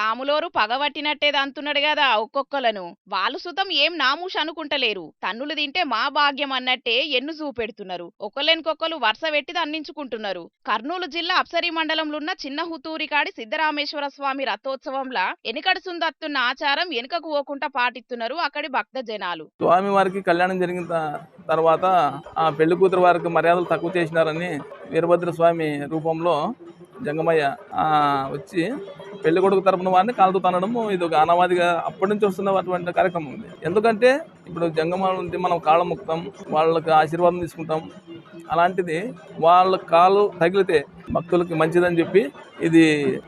రాములోరు పగబట్టినట్టేది అంటున్నాడు కదా ఒక్కొక్కలను. వాళ్ళు సుతం ఏం నామూష అనుకుంటలేరు. తన్నులు తింటే మా భాగ్యం అన్నట్టే ఎన్ను చూపెడుతున్నారు. ఒకళ్ళెనుకొక్కలు వరుస పెట్టి దండించుకుంటున్నారు. కర్నూలు జిల్లా అప్సరీ మండలంలో ఉన్న చిన్న హుతూరి కాడి సిద్ధరామేశ్వర స్వామి రథోత్సవంలా ఎనకడ సుందత్తున్న ఆచారం వెనుకకు పోకుండా పాటిస్తున్నారు అక్కడి భక్త జనాలు. స్వామి వారికి కళ్యాణం జరిగిన తర్వాత ఆ పెళ్లి కూతురు వారికి మర్యాదలు తక్కువ చేసినారని వీరభద్ర స్వామి రూపంలో జంగమయ్య వచ్చి పెళ్లి కొడుకు తరపున వారిని కాలుతూ తనడము ఇది ఒక అనావాదిగా అప్పటి నుంచి వస్తున్నటువంటి కార్యక్రమం ఉంది. ఎందుకంటే ఇప్పుడు జంగమ ఉంటే మనం కాళ్ళ ముక్తాం, వాళ్ళకి ఆశీర్వాదం తీసుకుంటాం. అలాంటిది వాళ్ళ కాలు తగిలితే భక్తులకి మంచిదని చెప్పి ఇది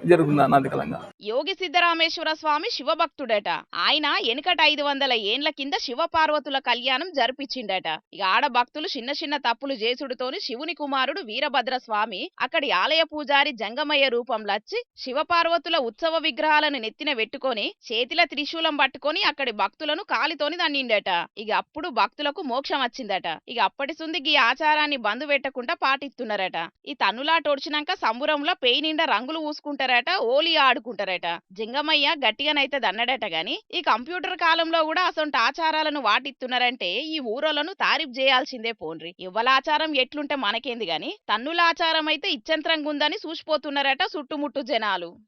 జరుగుతుంది అనాదికలంగా. యోగి సిద్ధరామేశ్వర స్వామి శివభక్తుడట. ఆయన ఎనకట 500 ఏండ్ల కింద శివపార్వతుల కళ్యాణం జరిపించిండట. ఇక ఆడ భక్తులు చిన్న చిన్న తప్పులు చేసుడుతోని శివుని కుమారుడు వీరభద్ర స్వామి అక్కడి ఆలయ పూజారి జంగమయ్య రూపంలో వచ్చి శివపార్వతుల ఉత్సవ విగ్రహాలను నెత్తిన పెట్టుకొని చేతిల త్రిశూలం పట్టుకొని అక్కడి భక్తులను కాలితోని దండిండట. ఇక అప్పుడు భక్తులకు మోక్షం వచ్చిందట. ఇక అప్పటి సుంది ఈ ఆచారాన్ని బంధు పెట్టకుండా పాటిస్తున్నారట. ఈ తన్నులాట ఒడిచినాక సంబురంలో పేయి నిండా రంగులు పూసుకుంటారట, ఓలి ఆడుకుంటారట. జంగమయ్య గట్టిగానైతే దన్నడట గాని ఈ కంప్యూటర్ కాలంలో కూడా అసొంటి ఆచారాలను వాటిస్తున్నారంటే ఈ ఊరోలను తారీఫ్ చేయాల్సిందే పోన్రి. ఇవ్వల ఆచారం ఎట్లుంటే మనకేంది గాని తన్నుల ఆచారం అయితే ఇచ్చంత్రంగా ఉందని చూసిపోతున్నారట చుట్టుముట్టు జనాలు.